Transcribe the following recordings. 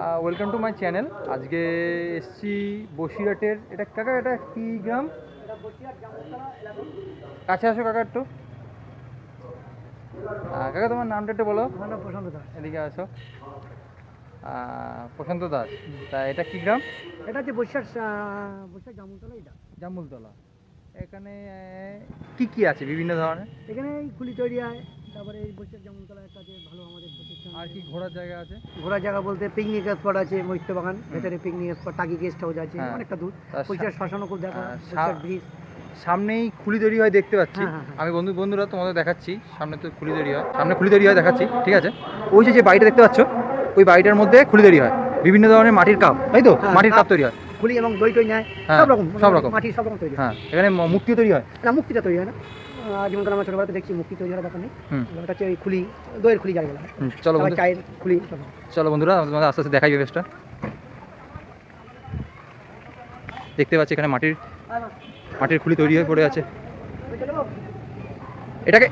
Welcome to my channel. আজকে এসছি বসিরহাটের, এটা কাকা এটা কি গ্রাম? কাছে আসো কাকা একটু। কাকা তোমার নামটা একটু বলো। আমার নাম প্রশান্ত দাস। এদিকে আসো। প্রশান্ত দাস। তা এটা কি গ্রাম? এটা হচ্ছে বৈশাখ বৈশাখ জামুতলা। এটা জামুলতলা। এখানে কি কি আছে বিভিন্ন ধরনের? এখানে এই খুলি তৈরি হয়, তারপরে এই বৈশাখ জামুতলা একটা আছে ভালো আমাদের প্রতিষ্ঠান। আর কি ঘোরার জায়গা আছে? ঘোরার জায়গা বলতে পিকনিক স্পট আছে, মৈত্র বাগান ভেতরে পিকনিক স্পট, টাকি গেস্ট হাউস আছে, হ্যাঁ। অনেকটা দূর। তার বৈশাখ শ্মশানও খুব দেখা, বৈশাখ ব্রিজ সামনেই খুলি তৈরি হয় দেখতে পাচ্ছি। হ্যাঁ, হ্যাঁ, হ্যাঁ। আমি বন্ধুরা তোমাদের দেখাচ্ছি, সামনে তো খুলি তৈরি হয়, সামনে খুলি তৈরি হয় দেখাচ্ছি, ঠিক আছে? ওই যে বাড়িটা দেখতে পাচ্ছ, ওই বাড়িটার মধ্যে খুলি তৈরি হয়, বিভিন্ন ধরনের মাটির কাপ, তাই তো? হ্যাঁ, মাটির কাপ তৈরি হয়, খুলি এবং দই টই নেয়, হ্যাঁ, সব রকম সব রকম মাটির সব রকম তৈরি হয়। হ্যাঁ, এখানে মূর্তিও তৈরি হয় না, মুক্তিটা তৈরি হয় না। যেমন আমরা ছোটবেলাতে দেখছি মুক্তি তৈরি হওয়ার ব্যাপার নেই। হুম। ওটা হচ্ছে ওই খুলি, দইয়ের খুলি যাকে বলা হয়। চলো আবার চায়ের খুলি। চলো বন্ধুরা, তোমাদের আস্তে আস্তে দেখাই ব্যবস্থা। দেখতে পাচ্ছি এখানে মাটির খুলি তৈরি হয়ে পড়ে আছে।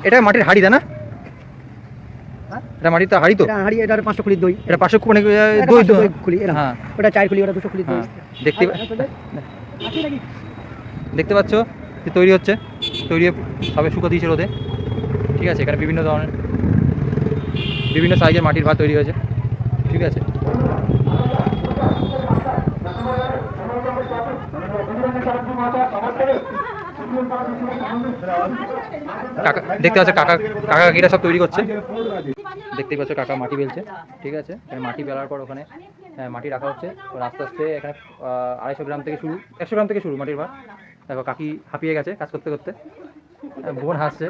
এটা মাটির হাঁড়ি, তাই না? এটা মাটির হাঁড়ি তো? হাঁড়ি, এটা 500 খুলির দই। এটা 500 মানে এটা দই 500 দই খুলি, হ্যাঁ। ওটা চায়ের খুলি, ওটা 200 খুলির দই। দেখতে দেখতে পাচ্ছ যে তৈরি হচ্ছে, তৈরি সবে শুকো দিয়েছে রোদে, ঠিক আছে? এখানে বিভিন্ন ধরনের বিভিন্ন সাইজের মাটির ভাত তৈরি হয়েছে, ঠিক আছে? কাকা দেখতে পাচ্ছ, কাকিরা সব তৈরি করছে। দেখতেই পাচ্ছ কাকা মাটি বেলছে, ঠিক আছে? মাটি বেলার পর ওখানে মাটি রাখা হচ্ছে। আস্তে আস্তে এখানে 250 গ্রাম থেকে শুরু, 100 গ্রাম থেকে শুরু মাটির ভাত। দেখো কাকি হাঁপিয়ে গেছে কাজ করতে করতে, বোন হাসছে,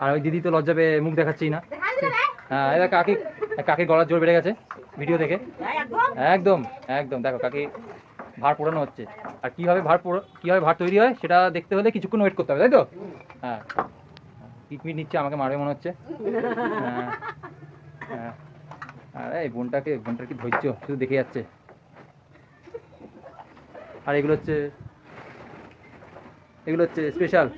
আর ওই দিদি তো লজ্জা পেয়ে মুখ দেখাচ্ছেই না। হ্যাঁ, এটা কাকির গলার জোর বেড়ে গেছে ভিডিও দেখে। একদম একদম, দেখো কাকি ভার পোড়ানো হচ্ছে। আর কীভাবে ভার তৈরি হয় সেটা দেখতে হলে কিছুক্ষণ ওয়েট করতে হবে, তাই তো? হ্যাঁ, পিকমিট নিচ্ছে, আমাকে মারবে মনে হচ্ছে। হ্যাঁ হ্যাঁ, আরে এই বোনটার কি ধৈর্য, শুধু দেখে যাচ্ছে। আর এগুলো হচ্ছে স্পেশাল।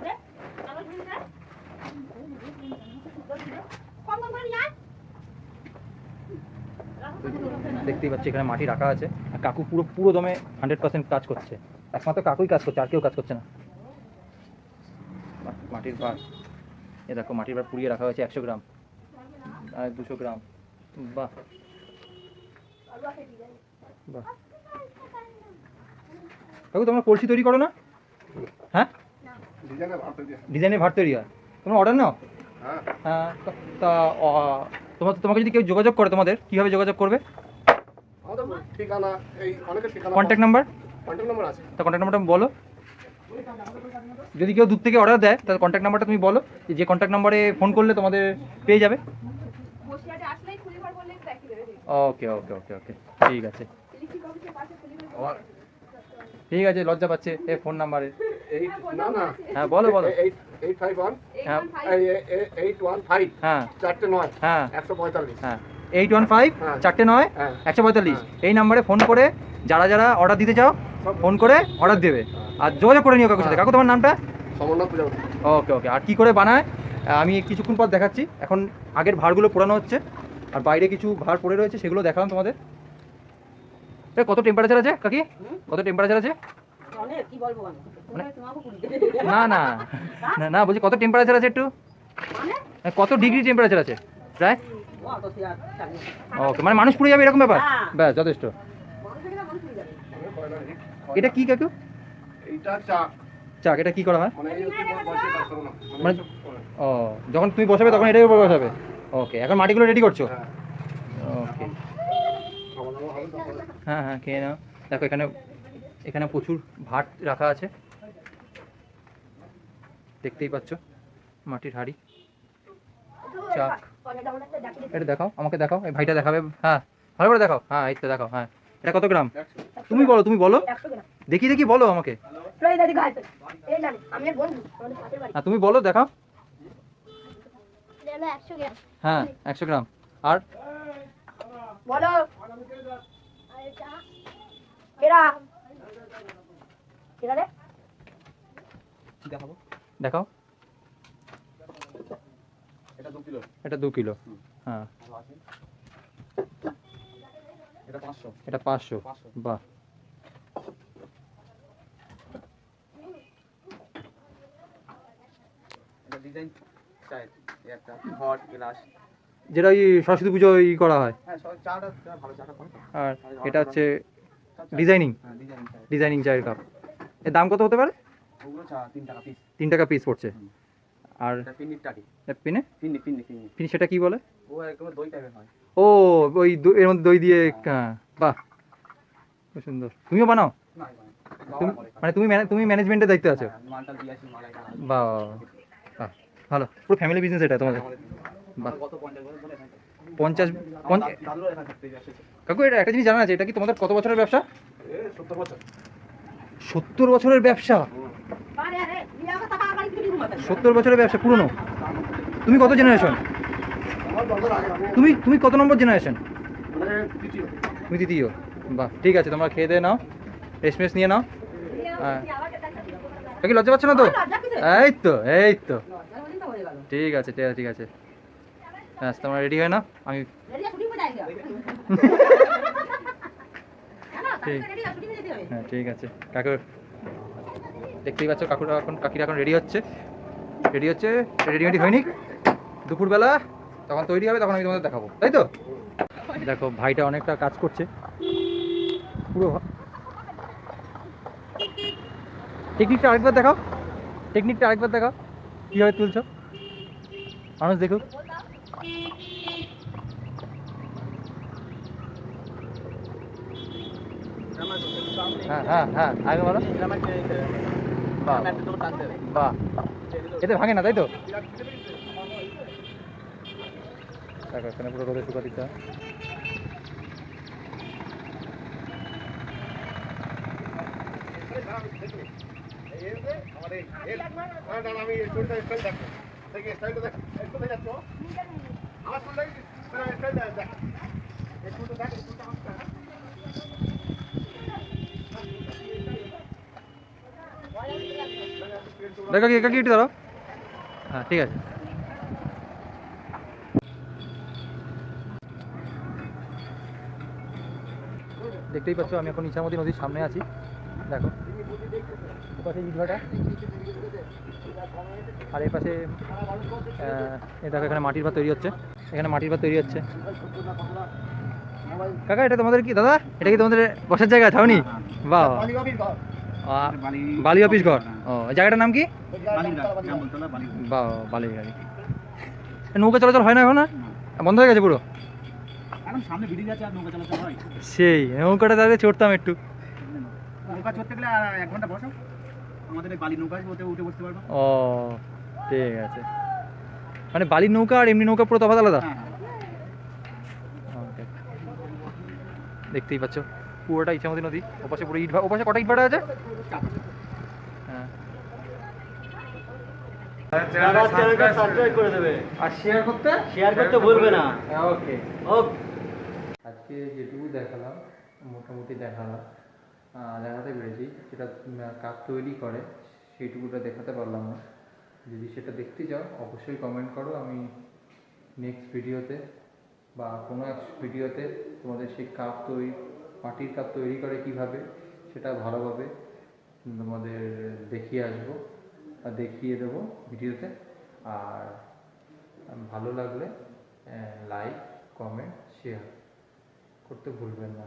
দেখতেই পাচ্ছি এখানে মাটি রাখা আছে, আর কাকু পুরো দমে 100% কাজ করছে। একমাত্র কাকুই কাজ করছে, আর কেউ কাজ করছে না। মাটির ভার, এ দেখো মাটির ভার পুড়িয়ে রাখা হয়েছে 100 গ্রাম আর 200 গ্রাম। বাহ বাহ, কাকু তোমরা কলসি তৈরি করো না? হ্যাঁ, ডিজাইনের ভার তৈরি হয়, তোমরা অর্ডার নাও? হ্যাঁ। তা তোমাকে যদি কেউ যোগাযোগ করে, তোমাদের কীভাবে যোগাযোগ করবে? কন্ট্যাক্ট নাম্বার আছে, তা কন্ট্যাক্ট নাম্বারটা বলো। যদি কেউ দূর থেকে অর্ডার দেয় তাহলে কন্ট্যাক্ট নাম্বারটা তুমি বলো, যে কন্ট্যাক্ট নাম্বারে ফোন করলে তোমাদের পেয়ে যাবে। ওকে ওকে ওকে ওকে, ঠিক আছে ঠিক আছে, লজ্জা পাচ্ছে এ ফোন নাম্বারে। হ্যাঁ বলো 851 হ্যাঁ 815 হ্যাঁ 409 হ্যাঁ 145 হ্যাঁ 815 409 145। এই নাম্বারে ফোন করে যারা অর্ডার দিতে চাও ফোন করে অর্ডার দেবে, আর যোগাযোগ করে নিও কাকুর সাথে। কাকু তোমার নামটা? সমন্বয় প্রজাপতি। ওকে ওকে। আর কি করে বানায় আমি কিছুক্ষণ পর দেখাচ্ছি। এখন আগের ভাড়গুলো পোড়ানো হচ্ছে, আর বাইরে কিছু ভাড় পড়ে রয়েছে, সেগুলো দেখালাম তোমাদের। কত টেম্পারেচার আছে কাকি? কত টেম্পারেচার আছে? না না না না, বলছি কত টেম্পারেচার আছে একটু, কত ডিগ্রি টেম্পারেচার আছে প্রায়? ওকে, মানে মানুষ পুড়ে যাবে এরকম ব্যাপার? ব্যাস যথেষ্ট। এটা কি কাকু? এইটা চাক। চাক, এটা কি করা হয়? মানে ও, যখন তুমি বসাবে তখন এটাই উপর বসাবে। ওকে, এখন মাটিগুলো রেডি করছো? ওকে, হ্যাঁ হ্যাঁ খেয়ে নাও। দেখো এখানে প্রচুর ভাত রাখা আছে, দেখতেই পাচ্ছ। মাটির হাঁড়ি, চাক। এটা দেখাও, আমাকে দেখাও, এই ভাইটা দেখাবে। হ্যাঁ ভালো করে দেখাও, হ্যাঁ এই তো দেখাও। হ্যাঁ, এটা কত গ্রাম? তুমি বলো দেখি বলো আমাকে। হ্যাঁ তুমি বলো, দেখাও। হ্যাঁ 100 গ্রাম। আর বলো দেখাও। এটা 2 কিলো। হ্যাঁ এটা 500 এটা 500। 500 বাহ, এটা ডিজাইন চাই একটা ঘট গ্লাস যেটা ওই সরস্বতী পুজো করা হয়। হ্যাঁ সব চাটা ভালো চাটা করে তো আর এটা হচ্ছে ডিজাইনিং হ্যাঁ ডিজাইন চাই ডিজাইনিং চায়ের কাপ। এর দাম কত হতে পারে? ওগুলো চা 3 টাকা পিস 3 টাকা পিস পড়ছে। আর এটা পিন্নির টাকি পিনে পিন্নি পিনি সেটা কি বলে? ও একদম দই টাইপের হয় ও ওই এর মধ্যে দই দিয়ে, হ্যাঁ, বাহ, খুব সুন্দর। তুমিও বানাও? না মানে তুমি ম্যানেজমেন্টের দায়িত্বে আছো? মালটা দিয়ে আসি মালাই খাওয়া বাহ বাহ, ভালো, পুরো ফ্যামিলি বিজনেস এটা তোমাদের। বাহ, কত 50 বছর ধরে এখানে 50 দাদুরা এখানে থাকতে আসে কাকু, এটা একটা জিনিস জানা আছে, এটা কি তোমাদের কত বছরের ব্যবসা? 70 বছর 70 বছরের ব্যবসা? 70 বছরের ব্যবসা পুরনো। তুমি কত জেনারেশন? আমার বাবার আগে তুমি কত নম্বর জেনারেশন? মানে তৃতীয় তুমি দ্বিতীয়। বাহ, ঠিক আছে, তোমরা খেয়ে দিয়ে নাও, রেস্টমেস নিয়ে নাও। হ্যাঁ, কি লজ্জা পাচ্ছ না তো? এই তো ঠিক আছে ঠিক আছে, হ্যাঁ, তোমরা রেডি হয়ে নাও। আমি ঠিক, হ্যাঁ ঠিক আছে। কাকু দেখতেই পাচ্ছ, কাকিরা এখন রেডি হচ্ছে, রেডি হয়নি, দুপুরবেলা তখন তৈরি হবে, তখন আমি তোমাদের দেখাবো, তাই তো? দেখো ভাইটা অনেকটা কাজ করছে পুরো। টেকনিকটা আরেকবার দেখাও, কীভাবে তুলছো, মানুষ দেখুক। হ্যাঁ আগে বলো। বাহ বাহ, এতে ভাঙে না, তাই তো? দেখো এখানে পুরো রোদে শুকা দিতে হয়। আমি স্টোরিটা স্টাইল দেখো দেখি স্টাইলটা দেখ একটু দেখে যাচ্ছ আমার স্টোরিটা স্টাইল দেখ একটু তো দেখ একটু আমার দেখো কি একটু ধরো, হ্যাঁ ঠিক আছে। দেখতেই পাচ্ছ আমি এখন ইছামতি নদীর সামনে আছি। দেখো এপাশে ইটভাটা, আর এই পাশে দেখো এখানে মাটির ভাত তৈরি হচ্ছে, কাকা এটা তোমাদের কি দাদা, এটা কি তোমাদের বসার জায়গা, ছাউনি? বাহ, বালি অফিস ঘর। ও, জায়গাটার নাম কি? বাহ, বালি গাড়ি। নৌকা চলাচল হয় না এখন? বন্ধ হয়ে গেছে পুরো? সামনে ব্রিজ আছে আর নৌকা চলাচল হয় সেই নৌকাটা তাহলে চড়তাম একটু। নৌকা চড়তে গেলে 1 ঘন্টা বসো, আমাদের এই বালি নৌকা উঠে বসতে পারবো। ও ঠিক আছে, মানে বালির নৌকা আর এমনি নৌকা পুরো তফাৎ আলাদা। ওকে, দেখতেই পাচ্ছ পুরোটা ইছামতি নদী, ওপাশে পুরো ওপাশে কটা ইট ভাটা আছে? হ্যাঁ, করে দেবে আর শেয়ার করতে ভুলবে না। ওকে। আজকে যেটুকু দেখালাম মোটামুটি দেখাতে পেরেছি, যেটা কাপ তৈরি করে সেইটুকুটা দেখাতে পারলাম না। যদি সেটা দেখতে চাও অবশ্যই কমেন্ট করো, আমি নেক্সট ভিডিওতে বা কোনো এক ভিডিওতে তোমাদের সেই মাটির কাপ তৈরি করে কিভাবে সেটা ভালোভাবে তোমাদের দেখিয়ে আসবো আর দেখিয়ে দেবো ভিডিওতে। আর ভালো লাগলে লাইক কমেন্ট শেয়ার করতে ভুলবেন না।